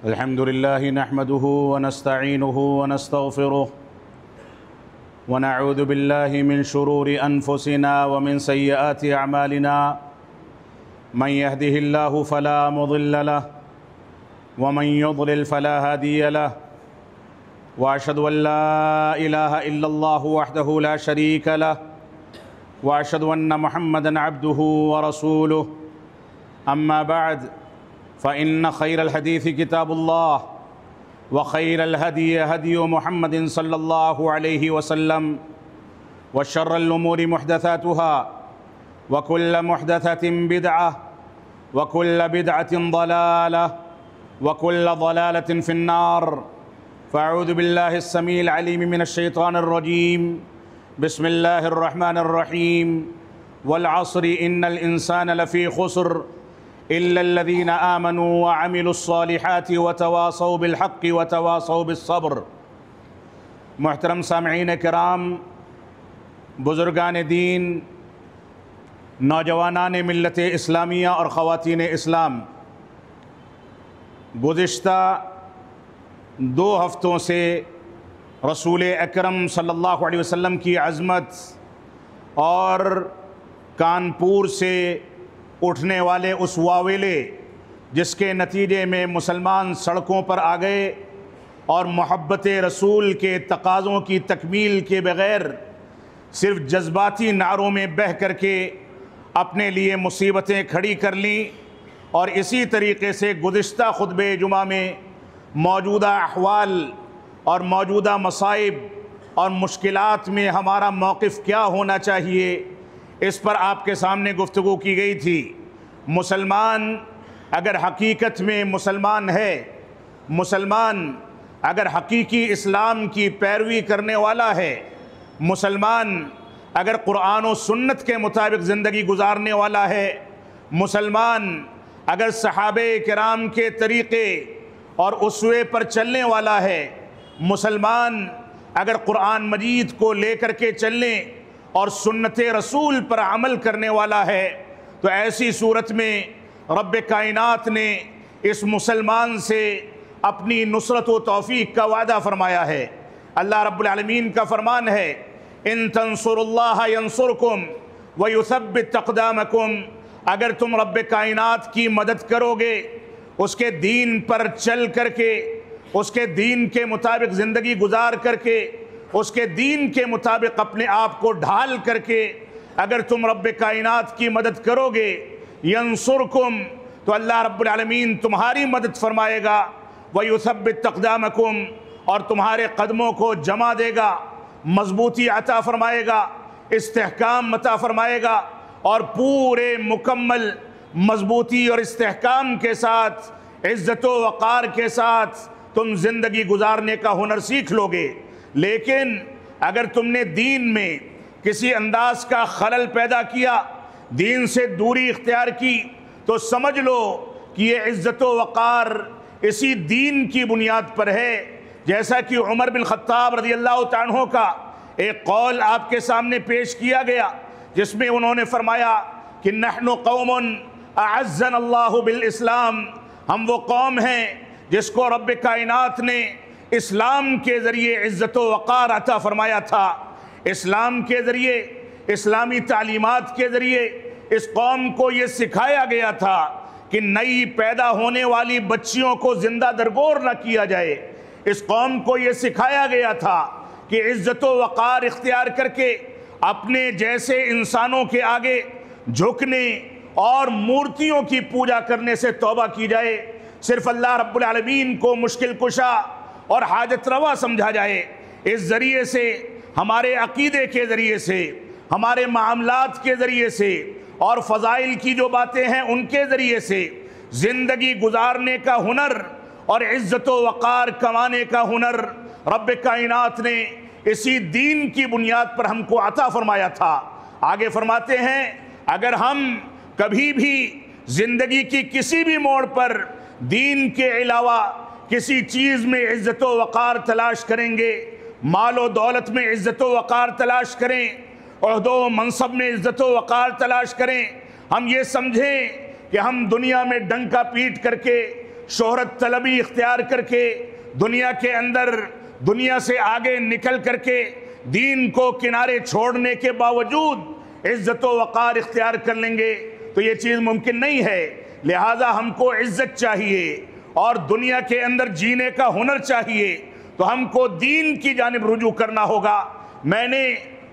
الحمد لله نحمده ونستعينه ونستغفره ونعوذ بالله من شرور أنفسنا ومن سيئات أعمالنا من يهده الله فلا مضل له ومن يضلل فلا هادي له وأشهد أن لا إله إلا الله وحده لا شريك له وأشهد أن محمدًا عبده ورسوله أما بعد فإن خير الحديث كتاب الله وخير الهدي هدي محمد صلى الله عليه وسلم وشر الأمور محدثاتها وكل محدثة بدعة وكل بدعة ضلالة وكل ضلالة في النار فأعوذ بالله السميع العليم من الشيطان الرجيم بسم الله الرحمن الرحيم والعصر إن الإنسان لفي خسر إلا الذين آمنوا وعملوا الصالحات وتواصوا بالحق وتواصوا بالصبر۔ محترم سامعین کرام، بزرگان دین، نوجوانان ملت اسلامیہ اور خواتین اسلام، گزشتہ 2 ہفتوں سے رسول اکرم صلی اللہ علیہ وسلم کی عظمت اور کانپور سے اٹھنے والے اس واولے جس کے نتیجے میں مسلمان سڑکوں پر آ گئے اور محبت رسول کے تقاضوں کی تکمیل کے بغیر صرف جذباتی نعروں میں بہہ کر کے اپنے لیے مصیبتیں کھڑی کر لیں، اور اسی طریقے سے گزشتہ خطبہ جمعہ میں موجودہ احوال اور موجودہ مصائب اور مشکلات میں ہمارا موقف کیا ہونا چاہیے، اس پر آپ کے سامنے گفتگو کی گئی تھی۔ مسلمان اگر حقیقت میں مسلمان ہے، مسلمان اگر حقیقی اسلام کی پیروی کرنے والا ہے، مسلمان اگر قرآن و سنت کے مطابق زندگی گزارنے والا ہے، مسلمان اگر صحابہ کرام کے طریقے اور اسوے پر چلنے والا ہے، مسلمان اگر قرآن مجید کو لے کر کے چلنے اور سنت رسول پر عمل کرنے والا ہے، تو ایسی صورت میں رب کائنات نے اس مسلمان سے اپنی نصرت و توفیق کا وعدہ فرمایا ہے۔ اللہ رب العالمین کا فرمان ہے، ان تنصروا اللہ ینصرکم ویثبت اقدامکم، اگر تم رب کائنات کی مدد کرو گے، اس کے دین پر چل کر کے، اس کے دین کے مطابق زندگی گزار کر کے، اس کے دین کے مطابق اپنے آپ کو ڈھال کر کے اگر تم رب کائنات کی مدد کرو گے، ینصرکم، تو اللہ رب العالمین تمہاری مدد فرمائے گا، وَيُثَبِّتْ أَقْدَامَكُمْ، اور تمہارے قدموں کو جمع دے گا، مضبوطی عطا فرمائے گا، استحکام عطا فرمائے گا، اور پورے مکمل مضبوطی اور استحکام کے ساتھ، عزت و وقار کے ساتھ تم زندگی گزارنے کا ہنر سیکھ لو گے۔ لیکن اگر تم نے دین میں کسی انداز کا خلل پیدا کیا، دین سے دوری اختیار کی، تو سمجھ لو کہ یہ عزت و وقار اسی دین کی بنیاد پر ہے۔ جیسا کہ عمر بن خطاب رضی اللہ تعالیٰ عنہ کا ایک قول آپ کے سامنے پیش کیا گیا، جس میں انہوں نے فرمایا کہ نحن قوم اعزنا اللہ بالاسلام، ہم وہ قوم ہیں جس کو رب کائنات نے اسلام کے ذریعے عزت و وقار عطا فرمایا تھا۔ اسلام کے ذریعے، اسلامی تعلیمات کے ذریعے اس قوم کو یہ سکھایا گیا تھا کہ نئی پیدا ہونے والی بچیوں کو زندہ درگور نہ کیا جائے۔ اس قوم کو یہ سکھایا گیا تھا کہ عزت و وقار اختیار کر کے اپنے جیسے انسانوں کے آگے جھکنے اور مورتیوں کی پوجا کرنے سے توبہ کی جائے، صرف اللہ رب العالمین کو مشکل کشا اور حاجت روا سمجھا جائے۔ اس ذریعے سے، ہمارے عقیدے کے ذریعے سے، ہمارے معاملات کے ذریعے سے اور فضائل کی جو باتیں ہیں ان کے ذریعے سے زندگی گزارنے کا ہنر اور عزت و وقار کمانے کا ہنر رب کائنات نے اسی دین کی بنیاد پر ہم کو عطا فرمایا تھا۔ آگے فرماتے ہیں، اگر ہم کبھی بھی زندگی کی کسی بھی موڑ پر دین کے علاوہ کسی چیز میں عزت و وقار تلاش کریں گے، مال و دولت میں عزت و وقار تلاش کریں، عہد و منصب میں عزت و وقار تلاش کریں، ہم یہ سمجھیں کہ ہم دنیا میں ڈنکا پیٹ کر کے شہرت طلبی اختیار کر کے دنیا کے اندر دنیا سے آگے نکل کر کے دین کو کنارے چھوڑنے کے باوجود عزت و وقار اختیار کر لیں گے تو یہ چیز ممکن نہیں ہے۔ لہٰذا ہم کو عزت چاہیے اور دنیا کے اندر جینے کا ہنر چاہیے، تو ہم کو دین کی جانب رجوع کرنا ہوگا۔ میں نے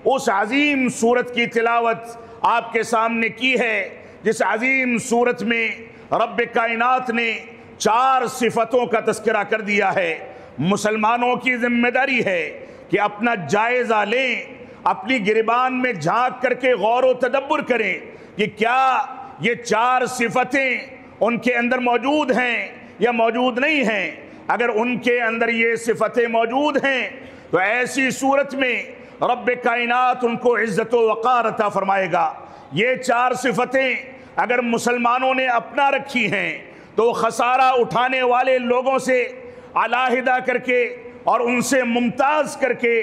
اس عظیم سورت کی تلاوت آپ کے سامنے کی ہے جس عظیم سورت میں رب کائنات نے 4 صفتوں کا تذکرہ کر دیا ہے۔ مسلمانوں کی ذمہ داری ہے کہ اپنا جائزہ لیں، اپنی گریبان میں جھانک کر کے غور و تدبر کریں کہ کیا یہ 4 صفتیں ان کے اندر موجود ہیں یا موجود نہیں ہیں۔ اگر ان کے اندر یہ صفتیں موجود ہیں تو ایسی صورت میں رب کائنات ان کو عزت و وقار عطا فرمائے گا۔ یہ 4 صفتیں اگر مسلمانوں نے اپنا رکھی ہیں تو خسارہ اٹھانے والے لوگوں سے علیحدہ کر کے اور ان سے ممتاز کر کے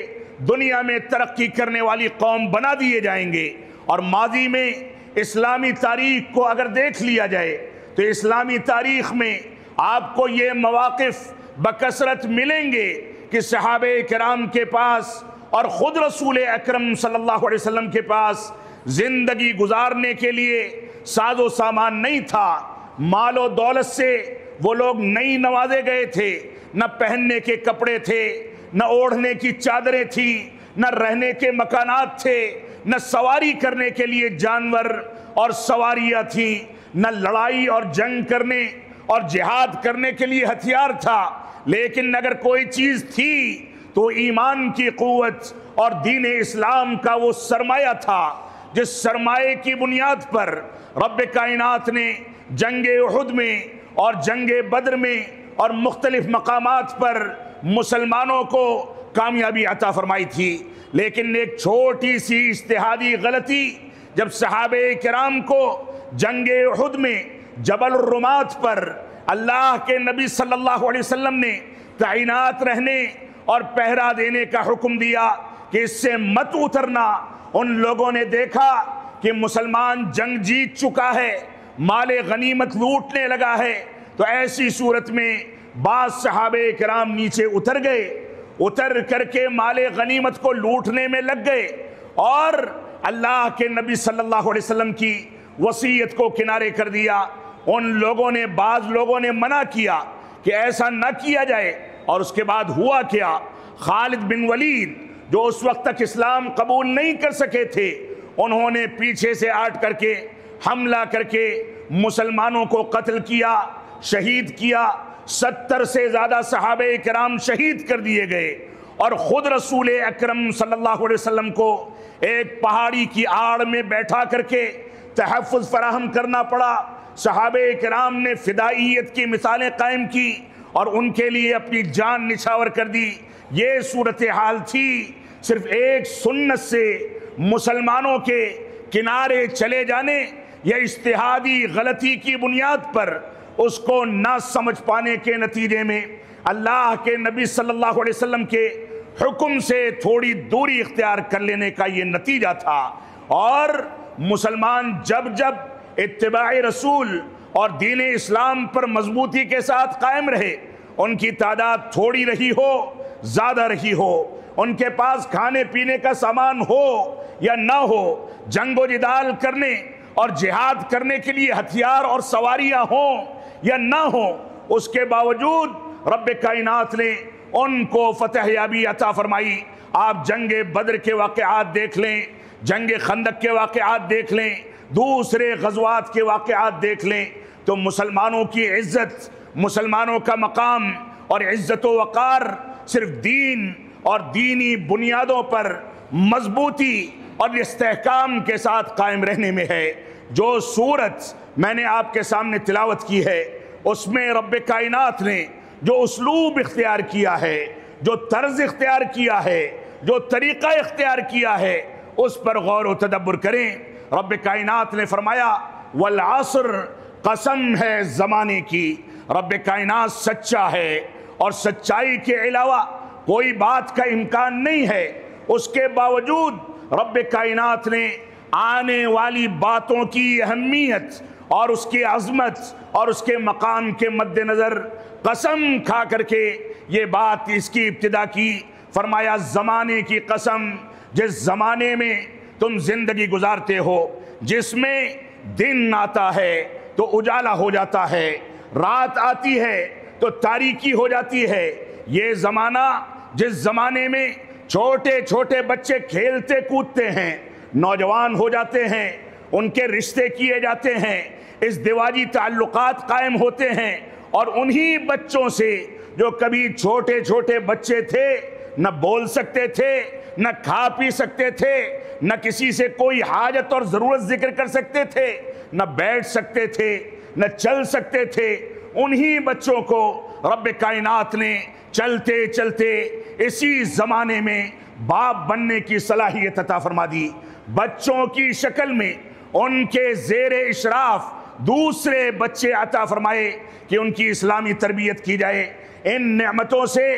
دنیا میں ترقی کرنے والی قوم بنا دیے جائیں گے۔ اور ماضی میں اسلامی تاریخ کو اگر دیکھ لیا جائے تو اسلامی تاریخ میں آپ کو یہ مواقف بکثرت ملیں گے کہ صحابہ کرام کے پاس اور خود رسول اکرم صلی اللہ علیہ وسلم کے پاس زندگی گزارنے کے لیے ساز و سامان نہیں تھا، مال و دولت سے وہ لوگ نہیں نوازے گئے تھے، نہ پہننے کے کپڑے تھے، نہ اوڑھنے کی چادریں تھیں، نہ رہنے کے مکانات تھے، نہ سواری کرنے کے لیے جانور اور سواریاں تھیں، نہ لڑائی اور جنگ کرنے اور جہاد کرنے کے لیے ہتھیار تھا۔ لیکن اگر کوئی چیز تھی تو ایمان کی قوت اور دین اسلام کا وہ سرمایہ تھا جس سرمایہ کی بنیاد پر رب کائنات نے جنگ احد میں اور جنگ بدر میں اور مختلف مقامات پر مسلمانوں کو کامیابی عطا فرمائی تھی۔ لیکن ایک چھوٹی سی اجتہادی غلطی جب صحابہ کرام کو جنگ احد میں جبل الرمات پر اللہ کے نبی صلی اللہ علیہ وسلم نے تعینات رہنے اور پہرا دینے کا حکم دیا کہ اس سے مت اترنا، ان لوگوں نے دیکھا کہ مسلمان جنگ جیت چکا ہے، مال غنیمت لوٹنے لگا ہے، تو ایسی صورت میں بعض صحابہ کرام نیچے اتر گئے، اتر کر کے مال غنیمت کو لوٹنے میں لگ گئے اور اللہ کے نبی صلی اللہ علیہ وسلم کی وصیت کو کنارے کر دیا۔ ان لوگوں نے بعض لوگوں نے منع کیا کہ ایسا نہ کیا جائے، اور اس کے بعد ہوا کیا، خالد بن ولید جو اس وقت تک اسلام قبول نہیں کر سکے تھے، انہوں نے پیچھے سے آٹ کر کے حملہ کر کے مسلمانوں کو قتل کیا، شہید کیا۔ 70 سے زیادہ صحابہ کرام شہید کر دیے گئے اور خود رسول اکرم صلی اللہ علیہ وسلم کو ایک پہاڑی کی آڑ میں بیٹھا کر کے تحفظ فراہم کرنا پڑا۔ صحابہ کرام نے فدائیت کی مثالیں قائم کی اور ان کے لیے اپنی جان نچھاور کر دی۔ یہ صورتحال تھی، صرف ایک سنت سے مسلمانوں کے کنارے چلے جانے یا اجتہادی غلطی کی بنیاد پر اس کو نہ سمجھ پانے کے نتیجے میں اللہ کے نبی صلی اللہ علیہ وسلم کے حکم سے تھوڑی دوری اختیار کر لینے کا یہ نتیجہ تھا۔ اور مسلمان جب جب اتباع رسول اور دین اسلام پر مضبوطی کے ساتھ قائم رہے، ان کی تعداد تھوڑی رہی ہو زیادہ رہی ہو، ان کے پاس کھانے پینے کا سامان ہو یا نہ ہو، جنگ و جدال کرنے اور جہاد کرنے کے لیے ہتھیار اور سواریاں ہوں یا نہ ہوں، اس کے باوجود رب کائنات نے ان کو فتح یابی عطا فرمائی۔ آپ جنگ بدر کے واقعات دیکھ لیں، جنگ خندق کے واقعات دیکھ لیں، دوسرے غزوات کے واقعات دیکھ لیں، تو مسلمانوں کی عزت، مسلمانوں کا مقام اور عزت و وقار صرف دین اور دینی بنیادوں پر مضبوطی اور استحکام کے ساتھ قائم رہنے میں ہے۔ جو سورت میں نے آپ کے سامنے تلاوت کی ہے اس میں رب کائنات نے جو اسلوب اختیار کیا ہے، جو طرز اختیار کیا ہے، جو طریقہ اختیار کیا ہے، اس پر غور و تدبر کریں۔ رب کائنات نے فرمایا والعصر، قسم ہے زمانے کی۔ رب کائنات سچا ہے اور سچائی کے علاوہ کوئی بات کا امکان نہیں ہے۔ اس کے باوجود رب کائنات نے آنے والی باتوں کی اہمیت اور اس کی عظمت اور اس کے مقام کے مد نظر قسم کھا کر کے یہ بات اس کی ابتدا کی. فرمایا زمانے کی قسم، جس زمانے میں تم زندگی گزارتے ہو، جس میں دن آتا ہے تو اجالا ہو جاتا ہے، رات آتی ہے تو تاریکی ہو جاتی ہے، یہ زمانہ جس زمانے میں چھوٹے چھوٹے بچے کھیلتے کودتے ہیں، نوجوان ہو جاتے ہیں، ان کے رشتے کیے جاتے ہیں، اس دیواجی تعلقات قائم ہوتے ہیں، اور انہی بچوں سے جو کبھی چھوٹے چھوٹے بچے تھے، نہ بول سکتے تھے، نہ کھا پی سکتے تھے، نہ کسی سے کوئی حاجت اور ضرورت ذکر کر سکتے تھے، نہ بیٹھ سکتے تھے، نہ چل سکتے تھے، انہی بچوں کو رب کائنات نے چلتے چلتے اسی زمانے میں باپ بننے کی صلاحیت عطا فرما دی. بچوں کی شکل میں ان کے زیر اشراف دوسرے بچے عطا فرمائے کہ ان کی اسلامی تربیت کی جائے. ان نعمتوں سے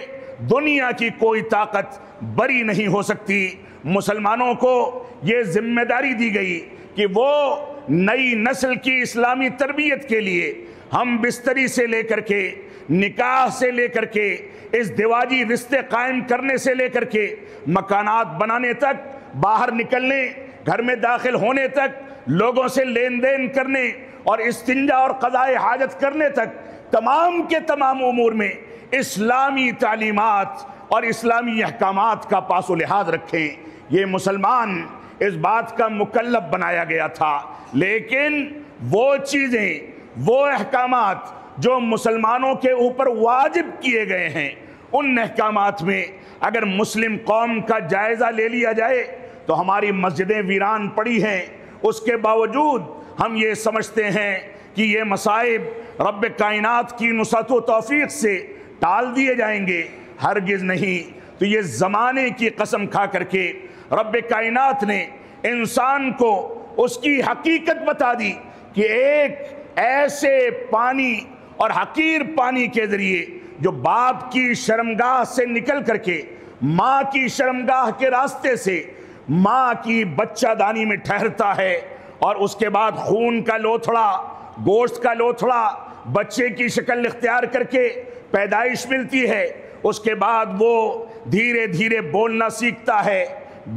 دنیا کی کوئی طاقت بری نہیں ہو سکتی. مسلمانوں کو یہ ذمہ داری دی گئی کہ وہ نئی نسل کی اسلامی تربیت کے لیے ہم بستری سے لے کر کے، نکاح سے لے کر کے، اس دیواجی رشتے قائم کرنے سے لے کر کے، مکانات بنانے تک، باہر نکلنے، گھر میں داخل ہونے تک، لوگوں سے لین دین کرنے اور استنجا اور قضاء حاجت کرنے تک، تمام کے تمام امور میں اسلامی تعلیمات اور اسلامی احکامات کا پاس و لحاظ رکھیں. یہ مسلمان اس بات کا مکلف بنایا گیا تھا، لیکن وہ چیزیں، وہ احکامات جو مسلمانوں کے اوپر واجب کیے گئے ہیں، ان احکامات میں اگر مسلم قوم کا جائزہ لے لیا جائے تو ہماری مسجدیں ویران پڑی ہیں. اس کے باوجود ہم یہ سمجھتے ہیں کہ یہ مصائب رب کائنات کی نصرت و توفیق سے ٹال دیے جائیں گے. ہرگز نہیں. تو یہ زمانے کی قسم کھا کر کے رب کائنات نے انسان کو اس کی حقیقت بتا دی کہ ایک ایسے پانی اور حقیر پانی کے ذریعے جو باپ کی شرمگاہ سے نکل کر کے ماں کی شرمگاہ کے راستے سے ماں کی بچہ دانی میں ٹھہرتا ہے، اور اس کے بعد خون کا لوتھڑا، گوشت کا لوتھڑا بچے کی شکل اختیار کر کے پیدائش ملتی ہے. اس کے بعد وہ دھیرے دھیرے بولنا سیکھتا ہے،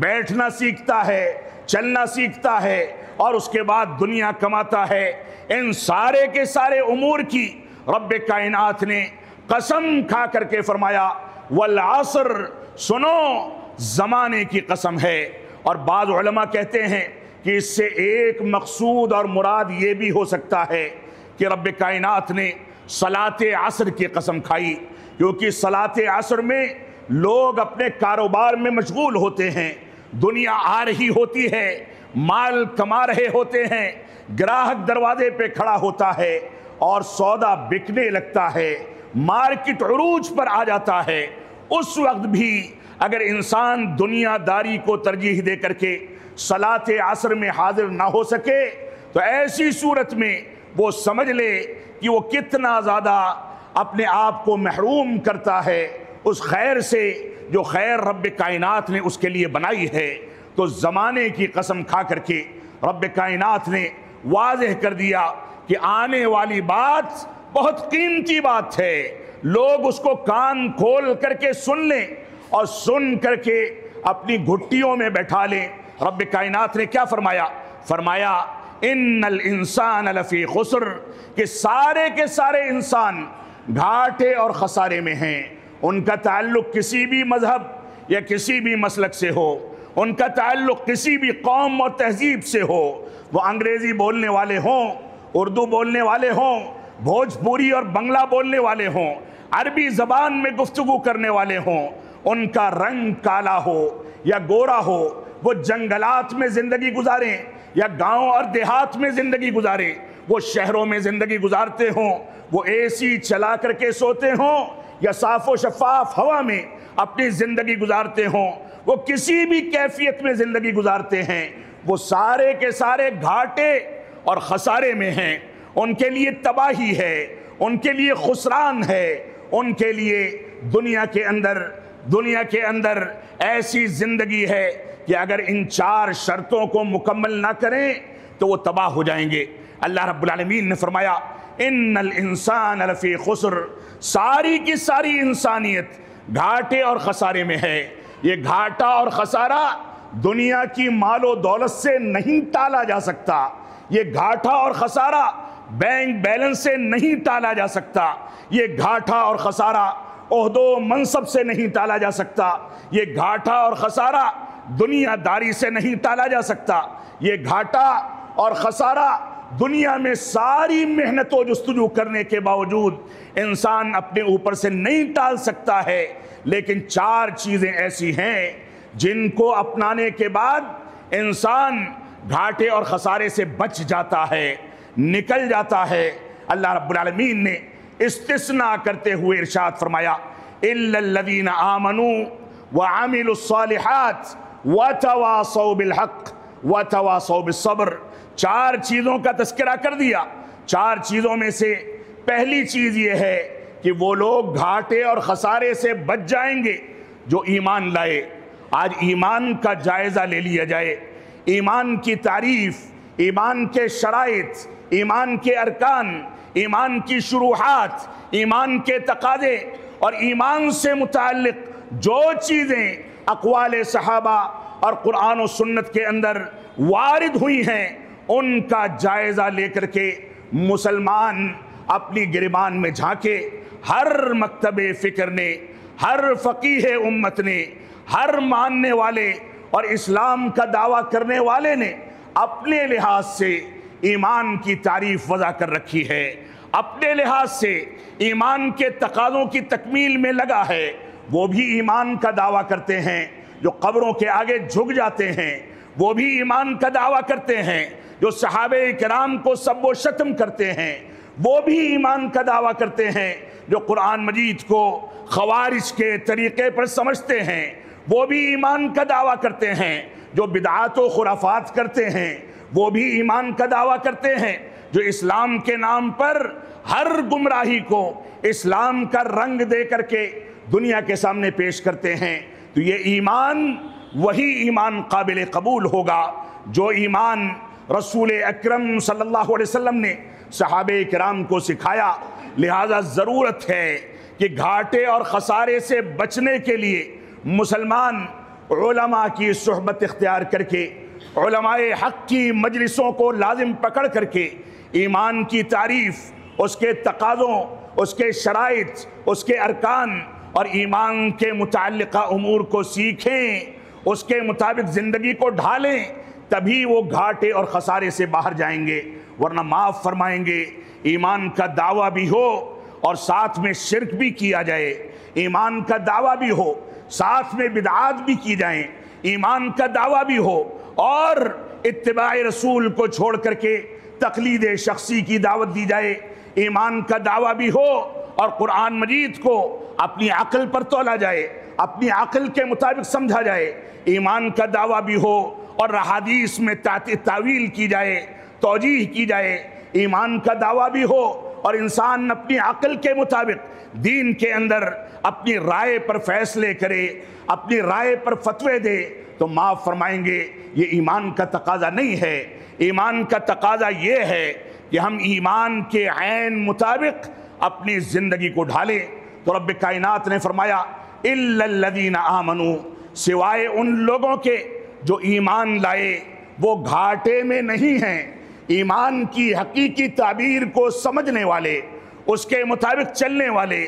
بیٹھنا سیکھتا ہے، چلنا سیکھتا ہے، اور اس کے بعد دنیا کماتا ہے. ان سارے کے سارے امور کی رب کائنات نے قسم کھا کر کے فرمایا والعصر، سنو زمانے کی قسم ہے. اور بعض علماء کہتے ہیں کہ اس سے ایک مقصود اور مراد یہ بھی ہو سکتا ہے کہ رب کائنات نے صلاۃ عصر کی قسم کھائی، کیونکہ صلاۃ عصر میں لوگ اپنے کاروبار میں مشغول ہوتے ہیں، دنیا آ رہی ہوتی ہے، مال کما رہے ہوتے ہیں، گراہک دروازے پہ کھڑا ہوتا ہے اور سودا بکنے لگتا ہے، مارکیٹ عروج پر آ جاتا ہے. اس وقت بھی اگر انسان دنیا داری کو ترجیح دے کر کے صلاۃ عصر میں حاضر نہ ہو سکے تو ایسی صورت میں وہ سمجھ لے کہ وہ کتنا زیادہ اپنے آپ کو محروم کرتا ہے اس خیر سے جو خیر رب کائنات نے اس کے لیے بنائی ہے. تو زمانے کی قسم کھا کر کے رب کائنات نے واضح کر دیا کہ آنے والی بات بہت قیمتی بات ہے، لوگ اس کو کان کھول کر کے سن لیں اور سن کر کے اپنی گھٹیوں میں بیٹھا لیں. رب کائنات نے کیا فرمایا؟ فرمایا ان الانسان لفی خسر، کہ سارے کے سارے انسان گھاٹے اور خسارے میں ہیں. ان کا تعلق کسی بھی مذہب یا کسی بھی مسلک سے ہو، ان کا تعلق کسی بھی قوم اور تہذیب سے ہو، وہ انگریزی بولنے والے ہوں، اردو بولنے والے ہوں، بھوجپوری اور بنگلہ بولنے والے ہوں، عربی زبان میں گفتگو کرنے والے ہوں، ان کا رنگ کالا ہو یا گورا ہو، وہ جنگلات میں زندگی گزاریں یا گاؤں اور دیہات میں زندگی گزاریں، وہ شہروں میں زندگی گزارتے ہوں، وہ اے سی چلا کر کے سوتے ہوں یا صاف و شفاف ہوا میں اپنی زندگی گزارتے ہوں، وہ کسی بھی کیفیت میں زندگی گزارتے ہیں، وہ سارے کے سارے گھاٹے اور خسارے میں ہیں. ان کے لیے تباہی ہے، ان کے لیے خسران ہے، ان کے لیے دنیا کے اندر ایسی زندگی ہے کہ اگر ان 4 شرطوں کو مکمل نہ کریں تو وہ تباہ ہو جائیں گے. اللہ رب العالمین نے فرمایا ان الانسان لفی خسر، ساری کی ساری انسانیت گھاٹے اور خسارے میں ہے۔ یہ گھاٹا اور خسارہ دنیا کی مال و دولت سے نہیں ٹالا جا سکتا، یہ گھاٹا اور خسارہ بینک بیلنس سے نہیں ٹالا جا سکتا، یہ گھاٹا اور خسارہ عہد و منصب سے نہیں ٹالا جا سکتا، یہ گھاٹا اور خسارہ دنیا داری سے نہیں ٹالا جا سکتا، یہ گھاٹا اور خسارہ دنیا میں ساری محنت و جستجو کرنے کے باوجود انسان اپنے اوپر سے نہیں ٹال سکتا ہے۔ لیکن 4 چیزیں ایسی ہیں جن کو اپنانے کے بعد انسان گھاٹے اور خسارے سے بچ جاتا ہے، نکل جاتا ہے۔ اللہ رب العالمین نے استثناء کرتے ہوئے ارشاد فرمایا اِلَّا الَّذِينَ آمَنُوا وَعَمِلُوا الصَّالِحَاتِ وَتَوَاصَوْا بِالْحَقِّ وَتَوَاصَوْا بِالصَّبْرِ۔ 4 چیزوں کا تذکرہ کر دیا۔ 4 چیزوں میں سے پہلی چیز یہ ہے کہ وہ لوگ گھاٹے اور خسارے سے بچ جائیں گے جو ایمان لائے۔ آج ایمان کا جائزہ لے لیا جائے، ایمان کی تعریف، ایمان کے شرائط، ایمان کے ارکان، ایمان کی شروحات، ایمان کے تقاضے اور ایمان سے متعلق جو چیزیں اقوال صحابہ اور قرآن و سنت کے اندر وارد ہوئی ہیں ان کا جائزہ لے کر کے مسلمان اپنی گریبان میں جھانکے۔ ہر مکتب فکر نے، ہر فقیہ امت نے، ہر ماننے والے اور اسلام کا دعویٰ کرنے والے نے اپنے لحاظ سے ایمان کی تعریف وضع کر رکھی ہے، اپنے لحاظ سے ایمان کے تقاضوں کی تکمیل میں لگا ہے۔ وہ بھی ایمان کا دعویٰ کرتے ہیں جو قبروں کے آگے جھک جاتے ہیں، وہ بھی ایمان کا دعویٰ کرتے ہیں جو صحابہ کرام کو سب و شتم کرتے ہیں، وہ بھی ایمان کا دعویٰ کرتے ہیں جو قرآن مجید کو خوارج کے طریقے پر سمجھتے ہیں، وہ بھی ایمان کا دعویٰ کرتے ہیں جو بدعات و خرافات کرتے ہیں، وہ بھی ایمان کا دعویٰ کرتے ہیں جو اسلام کے نام پر ہر گمراہی کو اسلام کا رنگ دے کر کے دنیا کے سامنے پیش کرتے ہیں۔ تو یہ ایمان وہی ایمان قابل قبول ہوگا جو ایمان رسول اکرم صلی اللہ علیہ وسلم نے صحابہ کرام کو سکھایا۔ لہذا ضرورت ہے کہ گھاٹے اور خسارے سے بچنے کے لیے مسلمان علماء کی صحبت اختیار کر کے، علماء حق کی مجلسوں کو لازم پکڑ کر کے ایمان کی تعریف، اس کے تقاضوں، اس کے شرائط، اس کے ارکان اور ایمان کے متعلقہ امور کو سیکھیں، اس کے مطابق زندگی کو ڈھالیں، تبھی وہ گھاٹے اور خسارے سے باہر جائیں گے۔ ورنہ معاف فرمائیں گے، ایمان کا دعویٰ بھی ہو اور ساتھ میں شرک بھی کیا جائے، ایمان کا دعویٰ بھی ہو ساتھ میں بدعات بھی کی جائیں، ایمان کا دعویٰ بھی ہو اور اتباع رسول کو چھوڑ کر کے تقلید شخصی کی دعوت دی جائے، ایمان کا دعویٰ بھی ہو اور قرآن مجید کو اپنی عقل پر تولا جائے، اپنی عقل کے مطابق سمجھا جائے، ایمان کا دعویٰ بھی ہو اور احادیث میں تعویل کی جائے، توجیہ کی جائے، ایمان کا دعویٰ بھی ہو اور انسان اپنی عقل کے مطابق دین کے اندر اپنی رائے پر فیصلے کرے، اپنی رائے پر فتوے دے، تو معاف فرمائیں گے یہ ایمان کا تقاضا نہیں ہے۔ ایمان کا تقاضا یہ ہے کہ ہم ایمان کے عین مطابق اپنی زندگی کو ڈھالیں۔ تو رب کائنات نے فرمایا اِلَّا الَّذِينَ آمَنُوا، سوائے ان لوگوں کے جو ایمان لائے، وہ گھاٹے میں نہیں ہیں۔ ایمان کی حقیقی تعبیر کو سمجھنے والے، اس کے مطابق چلنے والے،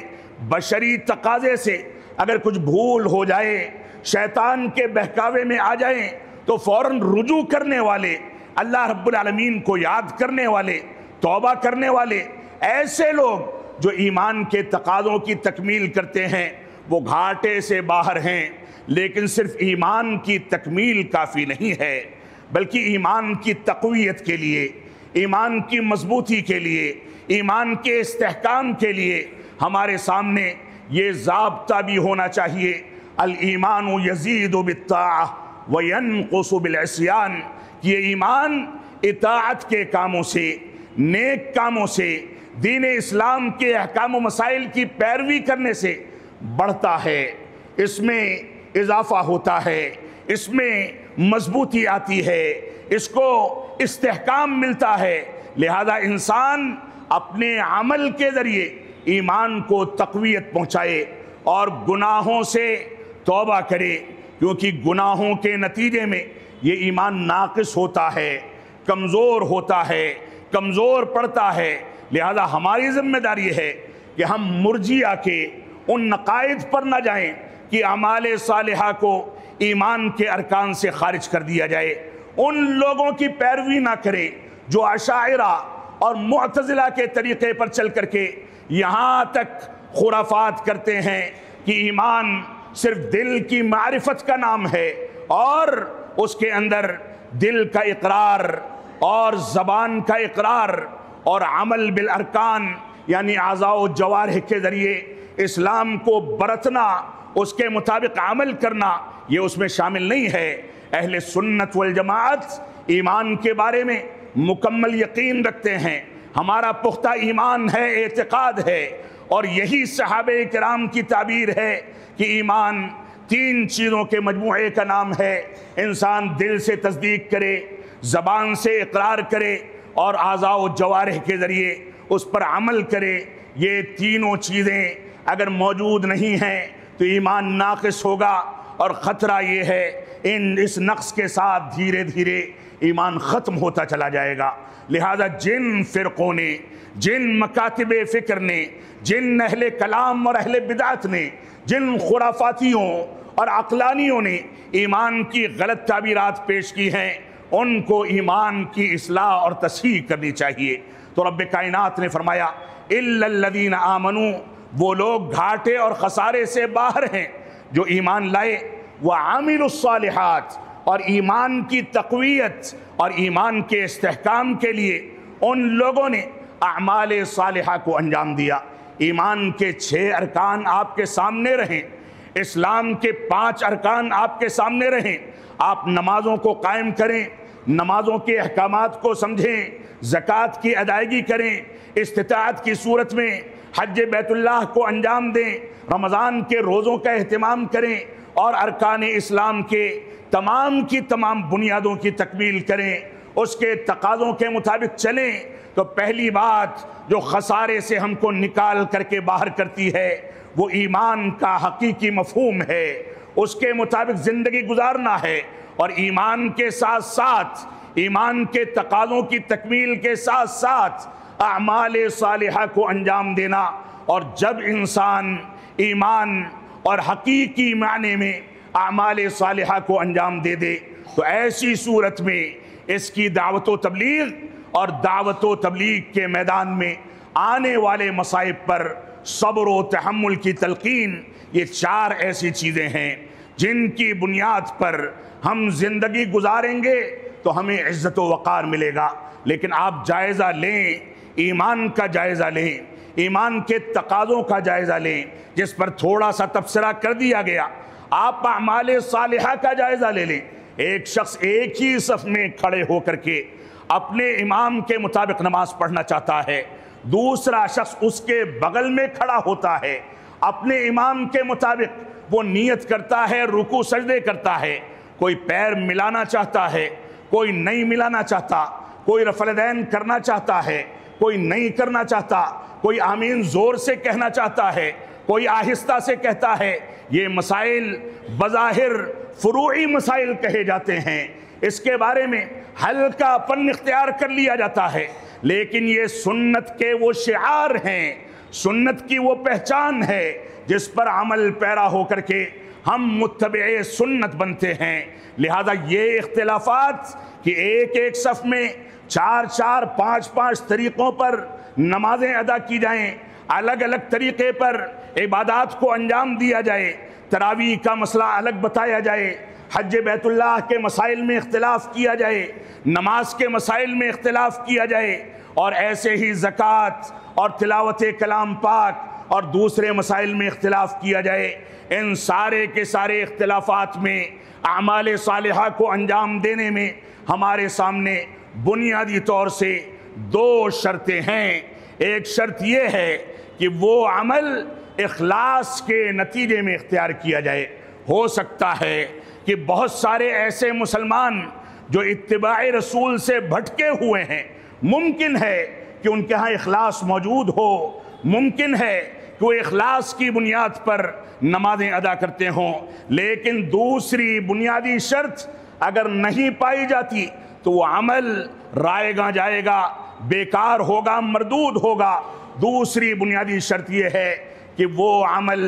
بشری تقاضے سے اگر کچھ بھول ہو جائے، شیطان کے بہکاوے میں آ جائیں تو فوراً رجوع کرنے والے، اللہ رب العالمین کو یاد کرنے والے، توبہ کرنے والے، ایسے لوگ جو ایمان کے تقاضوں کی تکمیل کرتے ہیں وہ گھاٹے سے باہر ہیں۔ لیکن صرف ایمان کی تکمیل کافی نہیں ہے، بلکہ ایمان کی تقویت کے لیے، ایمان کی مضبوطی کے لیے، ایمان کے استحکام کے لیے ہمارے سامنے یہ ضابطہ بھی ہونا چاہیے، الایمان یزید بالطاعہ وینقص بالعصیان، یہ ایمان اطاعت کے کاموں سے، نیک کاموں سے، دین اسلام کے احکام و مسائل کی پیروی کرنے سے بڑھتا ہے، اس میں اضافہ ہوتا ہے، اس میں مضبوطی آتی ہے، اس کو استحکام ملتا ہے، لہذا انسان اپنے عمل کے ذریعے ایمان کو تقویت پہنچائے اور گناہوں سے توبہ کرے، کیونکہ گناہوں کے نتیجے میں یہ ایمان ناقص ہوتا ہے، کمزور ہوتا ہے، کمزور پڑتا ہے۔ لہذا ہماری ذمہ داری ہے کہ ہم مرجئہ کے ان نقائض پر نہ جائیں کہ اعمال صالحہ کو ایمان کے ارکان سے خارج کر دیا جائے، ان لوگوں کی پیروی نہ کریں جو اشاعرہ اور معتزلہ کے طریقے پر چل کر کے یہاں تک خرافات کرتے ہیں کہ ایمان صرف دل کی معرفت کا نام ہے اور اس کے اندر دل کا اقرار اور زبان کا اقرار اور عمل بالارکان یعنی اعضاء و جوارح کے ذریعے اسلام کو برتنا، اس کے مطابق عمل کرنا، یہ اس میں شامل نہیں ہے۔ اہل سنت والجماعت ایمان کے بارے میں مکمل یقین رکھتے ہیں، ہمارا پختہ ایمان ہے، اعتقاد ہے، اور یہی صحابہ کرام کی تعبیر ہے کہ ایمان 3 چیزوں کے مجموعے کا نام ہے۔ انسان دل سے تصدیق کرے، زبان سے اقرار کرے اور اعضاء و جوارح کے ذریعے اس پر عمل کرے۔ یہ تینوں چیزیں اگر موجود نہیں ہیں تو ایمان ناقص ہوگا، اور خطرہ یہ ہے اس نقص کے ساتھ دھیرے دھیرے ایمان ختم ہوتا چلا جائے گا۔ لہذا جن فرقوں نے، جن مکاتب فکر نے، جن اہل کلام اور اہل بدعت نے، جن خرافاتیوں اور عقلانیوں نے ایمان کی غلط تعبیرات پیش کی ہیں، ان کو ایمان کی اصلاح اور تصحیح کرنی چاہیے۔ تو رب کائنات نے فرمایا اِلَّا الَّذِينَ آمَنُوا، وہ لوگ گھاٹے اور خسارے سے باہر ہیں جو ایمان لائے، وَعَمِلُوا الصَّالِحَاتِ، اور ایمان کی تقویت اور ایمان کے استحکام کے لیے ان لوگوں نے اعمال صالحہ کو انجام دیا۔ ایمان کے 6 ارکان آپ کے سامنے رہیں، اسلام کے 5 ارکان آپ کے سامنے رہیں، آپ نمازوں کو قائم کریں، نمازوں کے احکامات کو سمجھیں، زکوٰۃ کی ادائیگی کریں، استطاعت کی صورت میں حج بیت اللہ کو انجام دیں، رمضان کے روزوں کا اہتمام کریں اور ارکان اسلام کے تمام کی تمام بنیادوں کی تکمیل کریں، اس کے تقاضوں کے مطابق چلیں۔ تو پہلی بات جو خسارے سے ہم کو نکال کر کے باہر کرتی ہے وہ ایمان کا حقیقی مفہوم ہے، اس کے مطابق زندگی گزارنا ہے، اور ایمان کے ساتھ ساتھ، ایمان کے تقاضوں کی تکمیل کے ساتھ ساتھ اعمال صالحہ کو انجام دینا۔ اور جب انسان ایمان اور حقیقی معنی میں اعمال صالحہ کو انجام دے دے تو ایسی صورت میں اس کی دعوت و تبلیغ اور دعوت و تبلیغ کے میدان میں آنے والے مصائب پر صبر و تحمل کی تلقین، یہ 4 ایسی چیزیں ہیں جن کی بنیاد پر ہم زندگی گزاریں گے تو ہمیں عزت و وقار ملے گا۔ لیکن آپ جائزہ لیں، ایمان کا جائزہ لیں، ایمان کے تقاضوں کا جائزہ لیں جس پر تھوڑا سا تبصرہ کر دیا گیا۔ آپ اعمال صالحہ کا جائزہ لے لیں۔ ایک شخص ایک ہی صف میں کھڑے ہو کر کے اپنے امام کے مطابق نماز پڑھنا چاہتا ہے، دوسرا شخص اس کے بغل میں کھڑا ہوتا ہے، اپنے امام کے مطابق وہ نیت کرتا ہے، رکوع سجدے کرتا ہے، کوئی پیر ملانا چاہتا ہے، کوئی نہیں ملانا چاہتا، کوئی رفع الیدین کرنا چاہتا ہے، کوئی نہیں کرنا چاہتا، کوئی آمین زور سے کہنا چاہتا ہے، کوئی آہستہ سے کہتا ہے۔ یہ مسائل بظاہر فروعی مسائل کہے جاتے ہیں، اس کے بارے میں ہلکا پن اختیار کر لیا جاتا ہے، لیکن یہ سنت کے وہ شعار ہیں، سنت کی وہ پہچان ہے جس پر عمل پیرا ہو کر کے ہم متبع سنت بنتے ہیں۔ لہذا یہ اختلافات کہ ایک صف میں 4 5 طریقوں پر نمازیں ادا کی جائیں، الگ الگ طریقے پر عبادات کو انجام دیا جائے، تراویح کا مسئلہ الگ بتایا جائے، حج بیت اللہ کے مسائل میں اختلاف کیا جائے، نماز کے مسائل میں اختلاف کیا جائے، اور ایسے ہی زکوٰۃ اور تلاوت کلام پاک اور دوسرے مسائل میں اختلاف کیا جائے۔ ان سارے کے سارے اختلافات میں اعمال صالحہ کو انجام دینے میں ہمارے سامنے بنیادی طور سے 2 شرطیں ہیں۔ ایک شرط یہ ہے کہ وہ عمل اخلاص کے نتیجے میں اختیار کیا جائے۔ ہو سکتا ہے کہ بہت سارے ایسے مسلمان جو اتباع رسول سے بھٹکے ہوئے ہیں، ممکن ہے کہ ان کے ہاں اخلاص موجود ہو، ممکن ہے کہ وہ اخلاص کی بنیاد پر نمازیں ادا کرتے ہوں، لیکن دوسری بنیادی شرط اگر نہیں پائی جاتی تو وہ عمل رائے گاں جائے گا، بیکار ہوگا، مردود ہوگا۔ دوسری بنیادی شرط یہ ہے کہ وہ عمل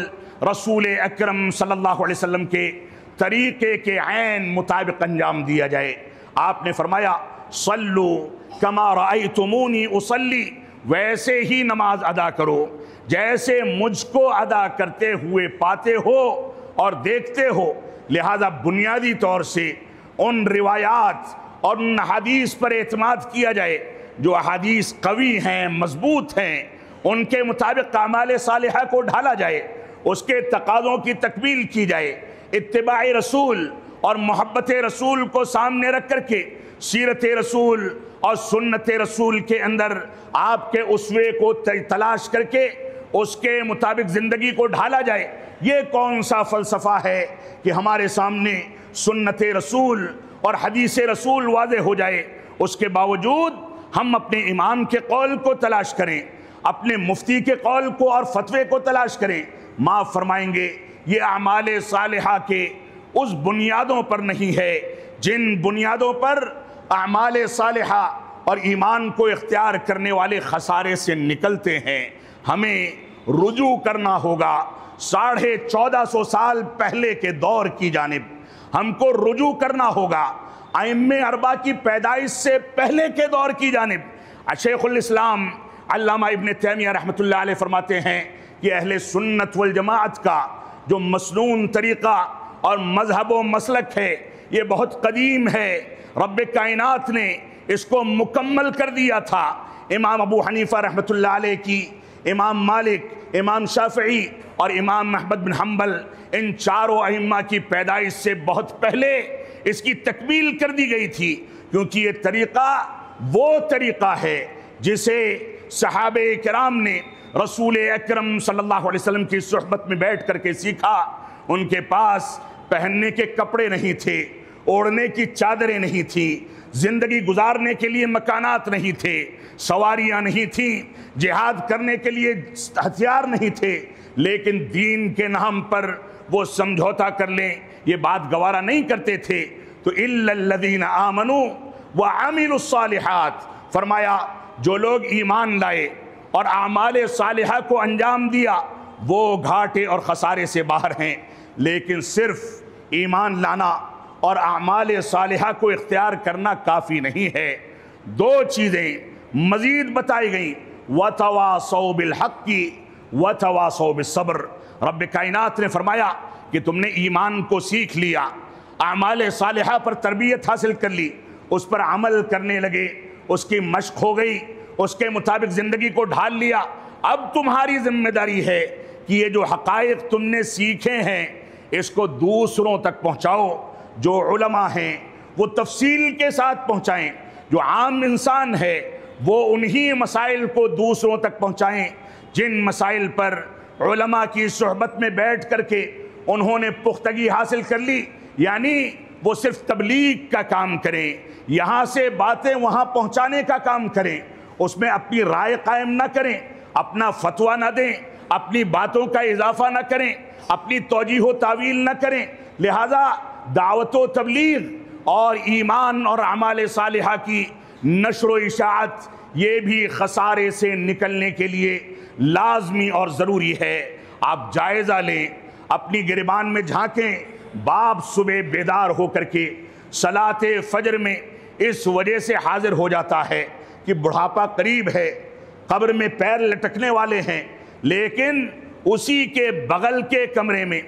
رسول اکرم صلی اللہ علیہ وسلم کے طریقے کے عین مطابق انجام دیا جائے۔ آپ نے فرمایا صلو کما رأیتمونی اصلی، ویسے ہی نماز ادا کرو جیسے مجھ کو ادا کرتے ہوئے پاتے ہو اور دیکھتے ہو۔ لہذا بنیادی طور سے ان روایات اور ان حدیث پر اعتماد کیا جائے جو احادیث قوی ہیں، مضبوط ہیں، ان کے مطابق اعمال صالحہ کو ڈھالا جائے، اس کے تقاضوں کی تکمیل کی جائے، اتباع رسول اور محبت رسول کو سامنے رکھ کر کے سیرت رسول اور سنت رسول کے اندر آپ کے اسوے کو تلاش کر کے اس کے مطابق زندگی کو ڈھالا جائے۔ یہ کون سا فلسفہ ہے کہ ہمارے سامنے سنت رسول اور حدیث رسول واضح ہو جائے، اس کے باوجود ہم اپنے امام کے قول کو تلاش کریں، اپنے مفتی کے قول کو اور فتوے کو تلاش کریں؟ معاف فرمائیں گے، یہ اعمال صالحہ کے اس بنیادوں پر نہیں ہے جن بنیادوں پر اعمال صالحہ اور ایمان کو اختیار کرنے والے خسارے سے نکلتے ہیں۔ ہمیں رجوع کرنا ہوگا 1450 سال پہلے کے دور کی جانب، ہم کو رجوع کرنا ہوگا ائمہ اربعہ کی پیدائش سے پہلے کے دور کی جانب۔ شیخ الاسلام علامہ ابن تیمیہ رحمۃ اللہ علیہ فرماتے ہیں کہ اہل سنت والجماعت کا جو مسنون طریقہ اور مذہب و مسلک ہے یہ بہت قدیم ہے، رب کائنات نے اس کو مکمل کر دیا تھا۔ امام ابو حنیفہ رحمۃ اللہ علیہ کی، امام مالک، امام شافعی اور امام احمد بن حنبل، ان چاروں ائمہ کی پیدائش سے بہت پہلے اس کی تکمیل کر دی گئی تھی، کیونکہ یہ طریقہ وہ طریقہ ہے جسے صحابہ کرام نے رسول اکرم صلی اللہ علیہ وسلم کی صحبت میں بیٹھ کر کے سیکھا۔ ان کے پاس پہننے کے کپڑے نہیں تھے، اوڑھنے کی چادریں نہیں تھیں، زندگی گزارنے کے لیے مکانات نہیں تھے، سواریاں نہیں تھیں، جہاد کرنے کے لیے ہتھیار نہیں تھے، لیکن دین کے نام پر وہ سمجھوتا کر لیں یہ بات گوارا نہیں کرتے تھے۔ تو اِلَّا الَّذِينَ آمَنُوا وَعَمِلُوا الصَّالِحَاتِ، فرمایا جو لوگ ایمان لائے اور اعمال صالحہ کو انجام دیا وہ گھاٹے اور خسارے سے باہر ہیں۔ لیکن صرف ایمان لانا اور اعمال صالحہ کو اختیار کرنا کافی نہیں ہے، دو چیزیں مزید بتائی گئیں، وَتَوَاصَوْا بِالْحَقِّ وَتَوَاصَوْا بِالصَّبْرِ۔ رب کائنات نے فرمایا کہ تم نے ایمان کو سیکھ لیا، اعمال صالحہ پر تربیت حاصل کر لی، اس پر عمل کرنے لگے، اس کی مشق ہو گئی، اس کے مطابق زندگی کو ڈھال لیا۔ اب تمہاری ذمہ داری ہے کہ یہ جو حقائق تم نے سیکھے ہیں اس کو دوسروں تک پہنچاؤ۔ جو علماء ہیں وہ تفصیل کے ساتھ پہنچائیں، جو عام انسان ہے وہ انہی مسائل کو دوسروں تک پہنچائیں جن مسائل پر علماء کی صحبت میں بیٹھ کر کے انہوں نے پختگی حاصل کر لی۔ یعنی وہ صرف تبلیغ کا کام کریں، یہاں سے باتیں وہاں پہنچانے کا کام کریں، اس میں اپنی رائے قائم نہ کریں، اپنا فتویٰ نہ دیں، اپنی باتوں کا اضافہ نہ کریں، اپنی توجیہ و تعویل نہ کریں۔ لہذا دعوت و تبلیغ اور ایمان اور اعمال صالحہ کی نشر و اشاعت یہ بھی خسارے سے نکلنے کے لیے لازمی اور ضروری ہے۔ آپ جائزہ لیں، اپنی گریبان میں جھانکیں۔ باپ صبح بیدار ہو کر کے صلاۃ فجر میں اس وجہ سے حاضر ہو جاتا ہے کہ بڑھاپا قریب ہے، قبر میں پیر لٹکنے والے ہیں، لیکن اسی کے بغل کے کمرے میں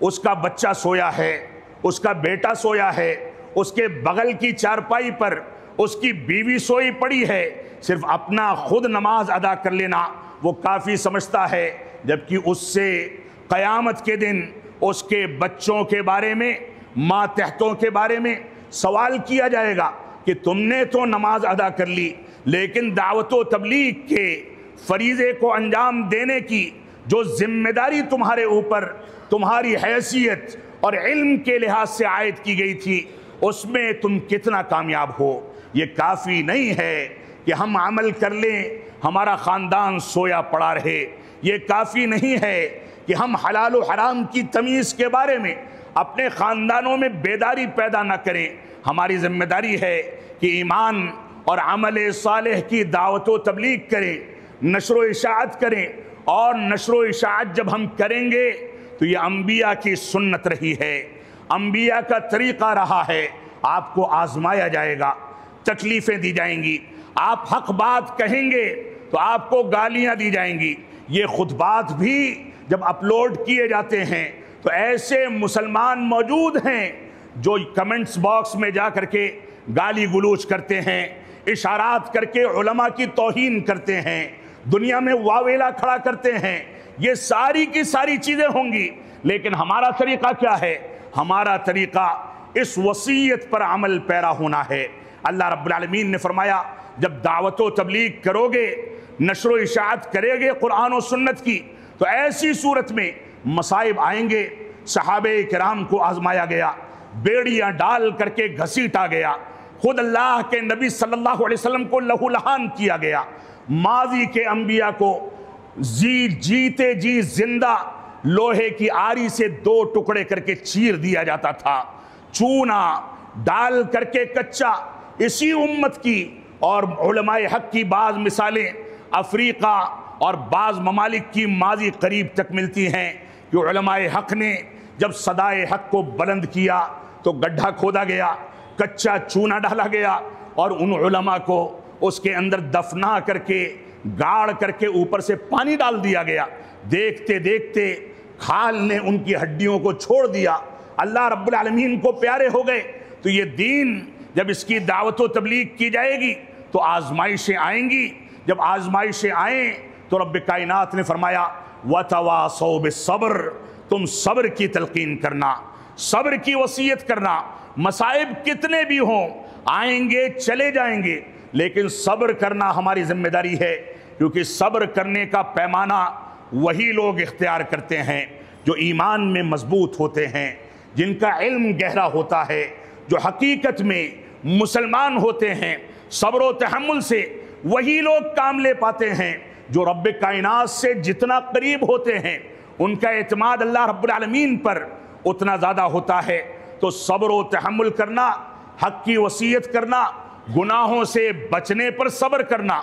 اس کا بچہ سویا ہے، اس کا بیٹا سویا ہے، اس کے بغل کی چارپائی پر اس کی بیوی سوئی پڑی ہے، صرف اپنا خود نماز ادا کر لینا وہ کافی سمجھتا ہے، جبکہ اس سے قیامت کے دن اس کے بچوں کے بارے میں، ماتحتوں کے بارے میں سوال کیا جائے گا کہ تم نے تو نماز ادا کر لی لیکن دعوت و تبلیغ کے فریضے کو انجام دینے کی جو ذمہ داری تمہارے اوپر تمہاری حیثیت اور علم کے لحاظ سے عائد کی گئی تھی اس میں تم کتنا کامیاب ہو۔ یہ کافی نہیں ہے کہ ہم عمل کر لیں ہمارا خاندان سویا پڑا رہے، یہ کافی نہیں ہے کہ ہم حلال و حرام کی تمیز کے بارے میں اپنے خاندانوں میں بیداری پیدا نہ کریں۔ ہماری ذمہ داری ہے کہ ایمان اور عمل صالح کی دعوت و تبلیغ کریں، نشر و اشاعت کریں، اور نشر و اشاعت جب ہم کریں گے تو یہ انبیاء کی سنت رہی ہے، انبیاء کا طریقہ رہا ہے۔ آپ کو آزمایا جائے گا، تکلیفیں دی جائیں گی، آپ حق بات کہیں گے تو آپ کو گالیاں دی جائیں گی۔ یہ خطبات بھی جب اپلوڈ کیے جاتے ہیں تو ایسے مسلمان موجود ہیں جو کمنٹس باکس میں جا کر کے گالی گلوچ کرتے ہیں، اشارات کر کے علماء کی توہین کرتے ہیں، دنیا میں واویلا کھڑا کرتے ہیں۔ یہ ساری کی ساری چیزیں ہوں گی، لیکن ہمارا طریقہ کیا ہے؟ ہمارا طریقہ اس وصیت پر عمل پیرا ہونا ہے۔ اللہ رب العالمین نے فرمایا جب دعوت و تبلیغ کرو گے، نشر و اشاعت کرے گے قرآن و سنت کی، تو ایسی صورت میں مصائب آئیں گے۔ صحابہ کرام کو آزمایا گیا، بیڑیاں ڈال کر کے گھسیٹا گیا، خود اللہ کے نبی صلی اللہ علیہ وسلم کو لہو لہان کیا گیا، ماضی کے انبیاء کو جیتے جی زندہ لوہے کی آری سے 2 ٹکڑے کر کے چیر دیا جاتا تھا، چونا ڈال کر کے کچا۔ اسی امت کی اور علماء حق کی بعض مثالیں افریقہ اور بعض ممالک کی ماضی قریب تک ملتی ہیں کہ علماء حق نے جب صدائے حق کو بلند کیا تو گڈھا کھودا گیا، کچا چونا ڈالا گیا، اور ان علماء کو اس کے اندر دفنا کر کے گاڑ کر کے اوپر سے پانی ڈال دیا گیا۔ دیکھتے دیکھتے کھال نے ان کی ہڈیوں کو چھوڑ دیا، اللہ رب العالمین کو پیارے ہو گئے۔ تو یہ دین جب اس کی دعوت و تبلیغ کی جائے گی تو آزمائشیں آئیں گی۔ جب آزمائشیں آئیں تو رب کائنات نے فرمایا وَتَوَاصَوْا بِالصَّبْرِ، تم صبر کی تلقین کرنا، صبر کی وصیت کرنا۔ مصائب کتنے بھی ہوں، آئیں گے چلے جائیں گے، لیکن صبر کرنا ہماری ذمہ داری ہے، کیونکہ صبر کرنے کا پیمانہ وہی لوگ اختیار کرتے ہیں جو ایمان میں مضبوط ہوتے ہیں، جن کا علم گہرا ہوتا ہے، جو حقیقت میں مسلمان ہوتے ہیں۔ صبر و تحمل سے وہی لوگ کام لے پاتے ہیں جو رب کائنات سے جتنا قریب ہوتے ہیں، ان کا اعتماد اللہ رب العالمین پر اتنا زیادہ ہوتا ہے۔ تو صبر و تحمل کرنا، حق کی وصیت کرنا، گناہوں سے بچنے پر صبر کرنا،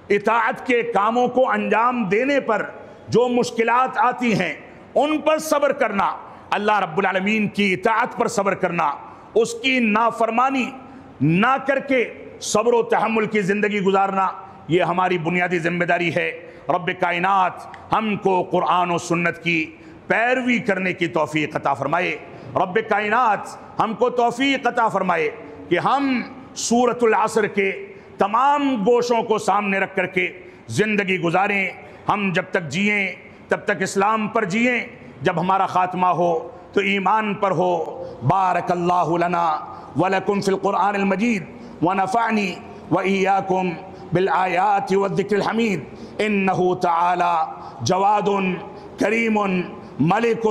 اطاعت کے کاموں کو انجام دینے پر جو مشکلات آتی ہیں ان پر صبر کرنا، اللہ رب العالمین کی اطاعت پر صبر کرنا، اس کی نافرمانی نہ کر کے صبر و تحمل کی زندگی گزارنا، یہ ہماری بنیادی ذمہ داری ہے۔ رب کائنات ہم کو قرآن و سنت کی پیروی کرنے کی توفیق عطا فرمائے۔ رب کائنات ہم کو توفیق عطا فرمائے کہ ہم سورۃ العصر کے تمام گوشوں کو سامنے رکھ کر کے زندگی گزاریں۔ ہم جب تک جئیں تب تک اسلام پر جئیں، جب ہمارا خاتمہ ہو تو ایمان پر ہو۔ بارک اللہ لنا ولکم فی القرآن المجید ونفعنی وإیاکم بالآیات والذکر الحمید انہ تعالی جواد کریم ملک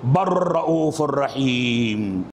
بر رؤوف الرحیم۔